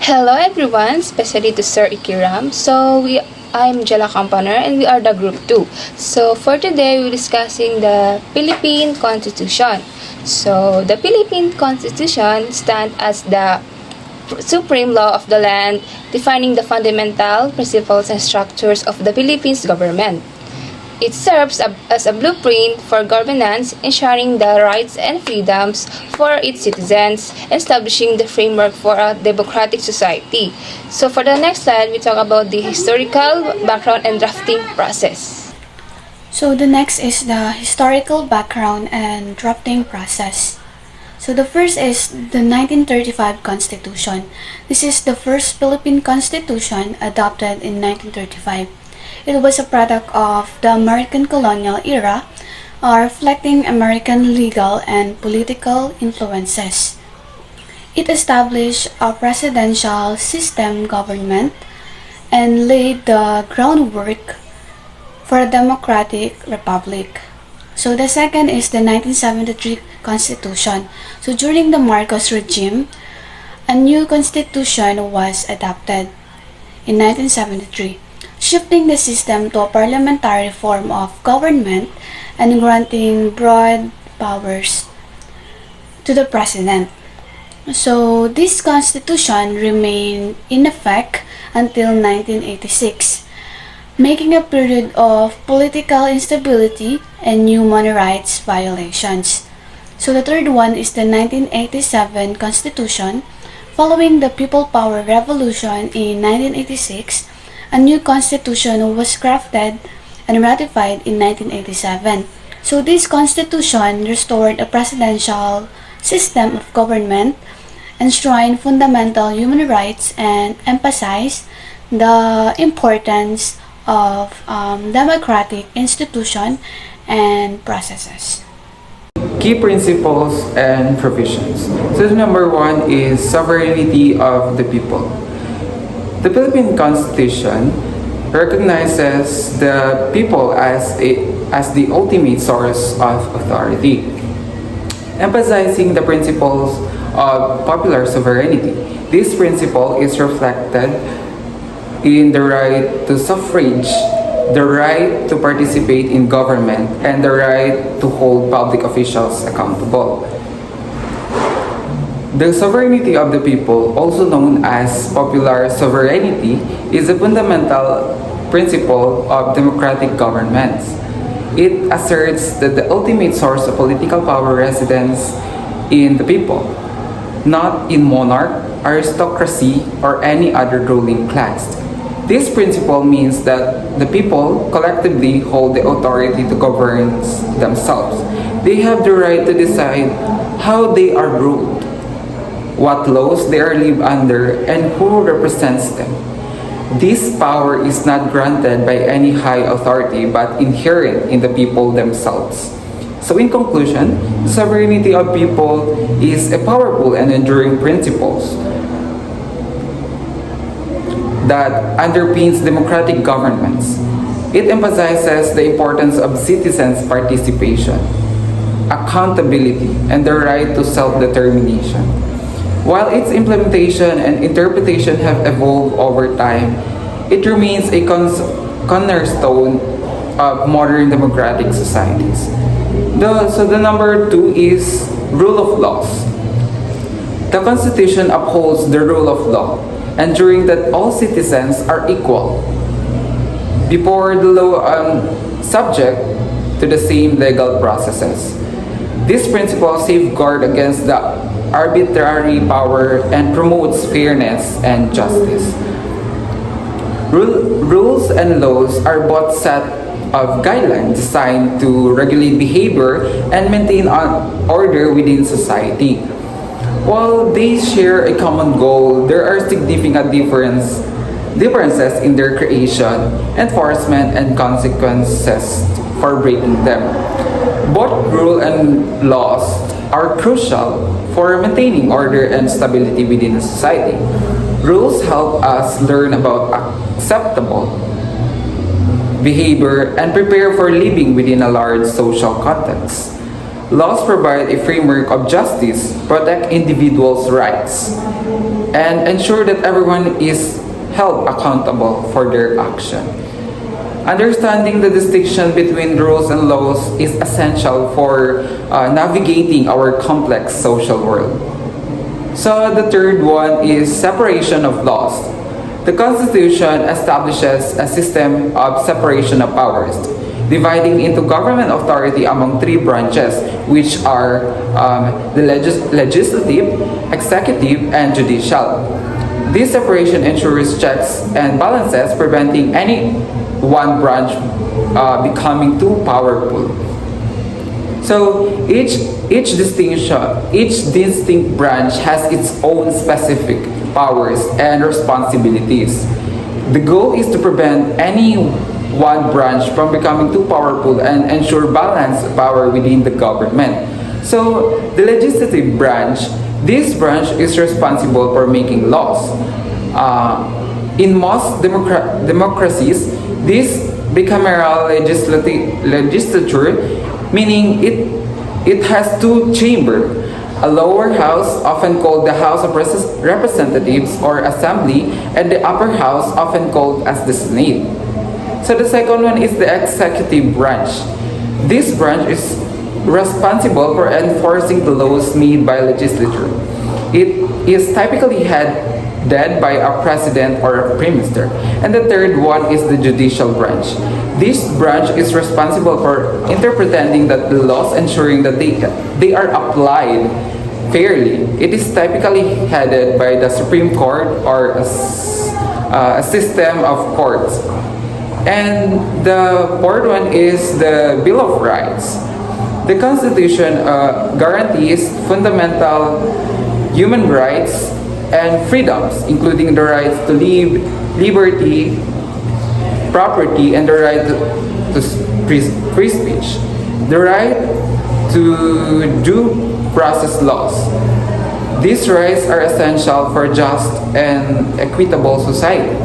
Hello everyone, especially to Sir Ikiram. I'm Jella Campaner and we are the group 2. So for today we're discussing the Philippine Constitution. So the Philippine Constitution stands as the supreme law of the land, defining the fundamental principles and structures of the Philippines government. It serves as a blueprint for governance, ensuring the rights and freedoms for its citizens, establishing the framework for a democratic society. So for the next slide, we talk about the historical background and drafting process. So the next is the historical background and drafting process. So the first is the 1935 Constitution. This is the first Philippine Constitution adopted in 1935. It was a product of the American colonial era, reflecting American legal and political influences. It established a presidential system government and laid the groundwork for a democratic republic. So the second is the 1973 Constitution. So during the Marcos regime, a new constitution was adopted in 1973. Shifting the system to a parliamentary form of government and granting broad powers to the president. So this constitution remained in effect until 1986, making a period of political instability and human rights violations. So the third one is the 1987 Constitution. Following the People Power Revolution in 1986, a new constitution was crafted and ratified in 1987. So this constitution restored a presidential system of government, enshrined fundamental human rights, and emphasized the importance of democratic institutions and processes. Key principles and provisions. So number one is sovereignty of the people. The Philippine Constitution recognizes the people as the ultimate source of authority, emphasizing the principles of popular sovereignty. This principle is reflected in the right to suffrage, the right to participate in government, and the right to hold public officials accountable. The sovereignty of the people, also known as popular sovereignty, is a fundamental principle of democratic governments. It asserts that the ultimate source of political power resides in the people, not in monarch, aristocracy, or any other ruling class. This principle means that the people collectively hold the authority to govern themselves. They have the right to decide how they are ruled, what laws they are live under, and who represents them. This power is not granted by any high authority but inherent in the people themselves. So in conclusion, the sovereignty of people is a powerful and enduring principle that underpins democratic governments. It emphasizes the importance of citizens' participation, accountability, and the right to self-determination. While its implementation and interpretation have evolved over time, it remains a cornerstone of modern democratic societies. The number two is rule of laws. The Constitution upholds the rule of law, ensuring that all citizens are equal before the law and subject to the same legal processes. This principle safeguards against the arbitrary power and promotes fairness and justice. Rules and laws are both set of guidelines designed to regulate behavior and maintain order within society. While they share a common goal, there are significant differences in their creation, enforcement, and consequences for breaking them. Both rules and laws are crucial for maintaining order and stability within a society. Rules help us learn about acceptable behavior and prepare for living within a large social context. Laws provide a framework of justice, protect individuals' rights, and ensure that everyone is held accountable for their action. Understanding the distinction between rules and laws is essential for navigating our complex social world. So the third one is separation of laws. The Constitution establishes a system of separation of powers, dividing into government authority among three branches, which are the legislative, executive, and judicial. This separation ensures checks and balances, preventing any one branch becoming too powerful. So each distinct branch has its own specific powers and responsibilities. The goal is to prevent any one branch from becoming too powerful and ensure balanced power within the government. So the legislative branch, this branch is responsible for making laws. In most democracies, this bicameral legislature, meaning it has two chambers, a lower house, often called the House of Representatives or Assembly, and the upper house, often called as the Senate. So the second one is the executive branch. This branch is responsible for enforcing the laws made by legislature. It is typically headed by a president or a prime minister. And the third one is the judicial branch. This branch is responsible for interpreting the laws, ensuring that they are applied fairly. It is typically headed by the Supreme Court or a system of courts. And the fourth one is the Bill of Rights. The Constitution guarantees fundamental human rights and freedoms, including the rights to live, liberty, property, and the right to free speech, the right to due process laws. These rights are essential for just and equitable society.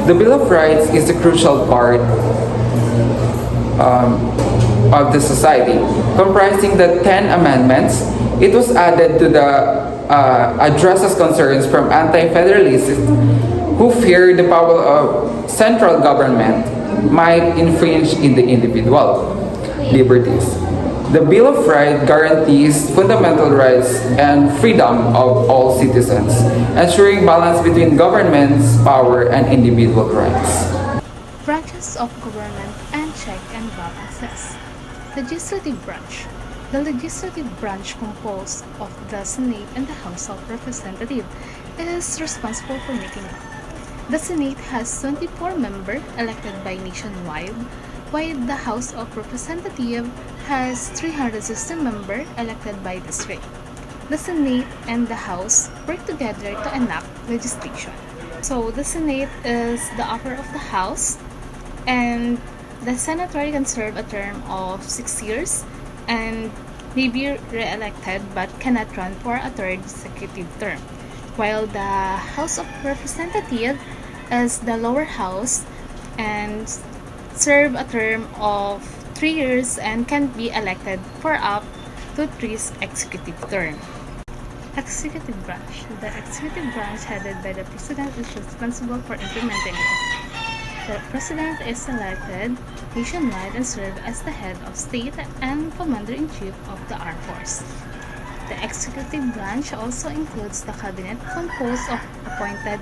The Bill of Rights is a crucial part of the society, comprising the 10 amendments. It was added to the addresses concerns from anti-federalists who fear the power of central government might infringe in the individual liberties. The Bill of Rights guarantees fundamental rights and freedom of all citizens, ensuring balance between government's power and individual rights. Branches of government and check and balances. Legislative branch. The legislative branch composed of the Senate and the House of Representatives is responsible for making law. The Senate has 24 members elected by nationwide, while the House of Representatives has 360 members elected by district. The Senate and the House work together to enact legislation. So the Senate is the upper of the House, and the senator can serve a term of 6 years and may be re-elected but cannot run for a third consecutive term, while the House of Representatives is the lower house and serve a term of 3 years and can be elected for up to 3 executive terms. Executive branch. The executive branch headed by the President is responsible for implementing law. The President is elected nationwide and serves as the head of state and commander-in-chief of the armed force. The executive branch also includes the cabinet, composed of appointed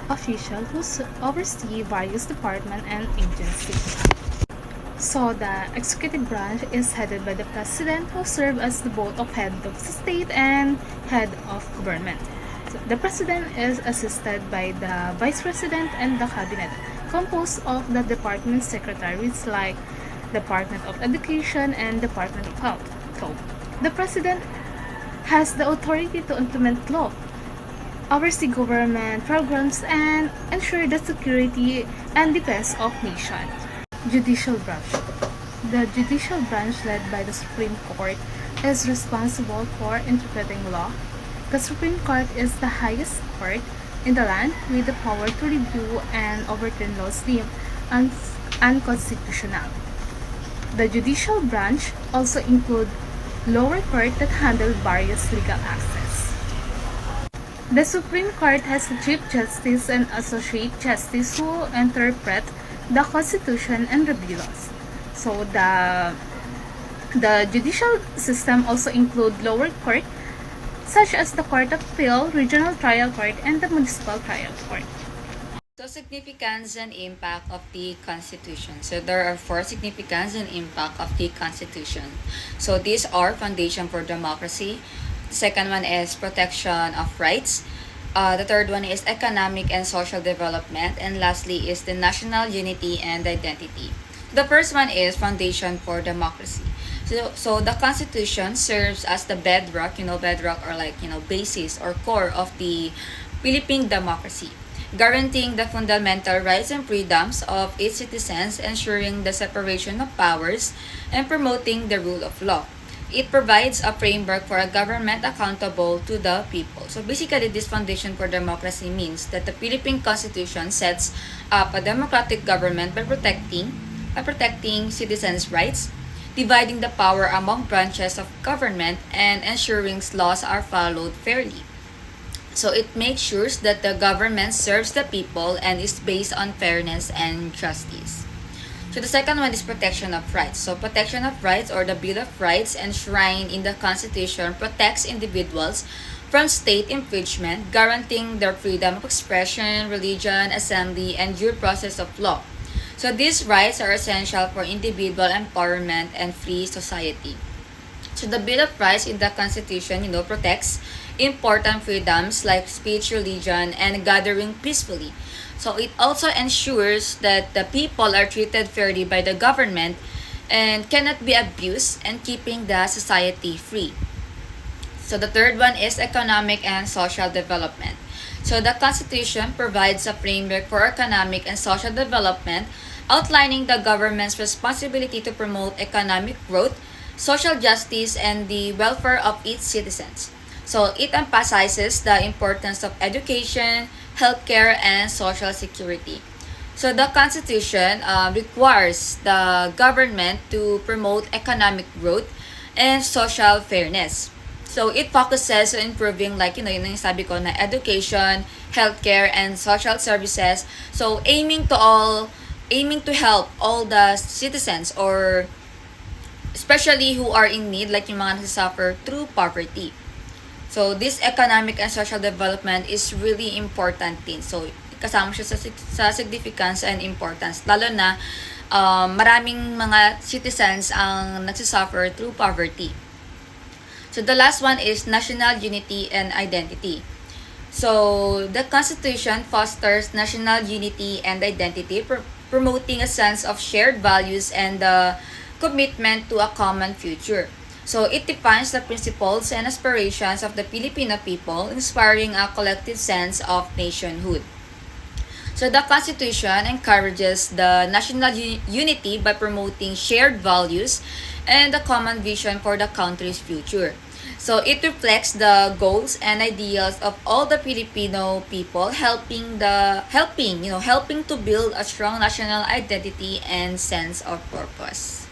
officials who oversee various departments and agencies. So the executive branch is headed by the President, who serves as the both of head of the state and head of government. So the President is assisted by the Vice President and the cabinet, composed of the department secretaries like Department of Education and Department of Health. So the President has the authority to implement law, oversee government programs, and ensure the security and defense of nation. Judicial branch. The judicial branch, led by the Supreme Court, is responsible for interpreting law. The Supreme Court is the highest court in the land with the power to review and overturn laws deemed unconstitutional. The judicial branch also includes lower court that handle various legal access. The Supreme Court has a Chief Justice and Associate Justice who interpret the Constitution and review laws. So the judicial system also include lower court such as the Court of Appeal, Regional Trial Court, and the Municipal Trial Court. So, significance and impact of the Constitution. So, there are four significance and impact of the Constitution. So, these are foundation for democracy. The second one is protection of rights. The third one is economic and social development. And lastly is the national unity and identity. The first one is foundation for democracy. So the Constitution serves as the bedrock, bedrock or basis or core of the Philippine democracy, guaranteeing the fundamental rights and freedoms of its citizens, ensuring the separation of powers, and promoting the rule of law. It provides a framework for a government accountable to the people. So basically, this foundation for democracy means that the Philippine Constitution sets up a democratic government by protecting citizens' rights, dividing the power among branches of government, and ensuring laws are followed fairly. So it makes sure that the government serves the people and is based on fairness and justice. So the second one is protection of rights. So protection of rights or the Bill of Rights enshrined in the Constitution protects individuals from state infringement, guaranteeing their freedom of expression, religion, assembly, and due process of law. So these rights are essential for individual empowerment and free society. So the Bill of Rights in the Constitution, protects important freedoms like speech, religion, and gathering peacefully. So it also ensures that the people are treated fairly by the government and cannot be abused, and keeping the society free. So the third one is economic and social development. So the Constitution provides a framework for economic and social development, outlining the government's responsibility to promote economic growth, social justice, and the welfare of its citizens. So it emphasizes the importance of education, healthcare, and social security. So the Constitution requires the government to promote economic growth and social fairness. So it focuses on improving yun yung sabi ko na education, healthcare, and social services. So aiming to help all the citizens, or especially who are in need, like yung mga nagsasuffer through poverty. So this economic and social development is really important din. So kasama siya sa significance and importance, lalo na maraming mga citizens ang nagsasuffer through poverty. So the last one is national unity and identity. So the Constitution fosters national unity and identity, promoting a sense of shared values and the commitment to a common future. So it defines the principles and aspirations of the Filipino people, inspiring a collective sense of nationhood. So the Constitution encourages the national unity by promoting shared values and a common vision for the country's future. So it reflects the goals and ideals of all the Filipino people, helping to build a strong national identity and sense of purpose.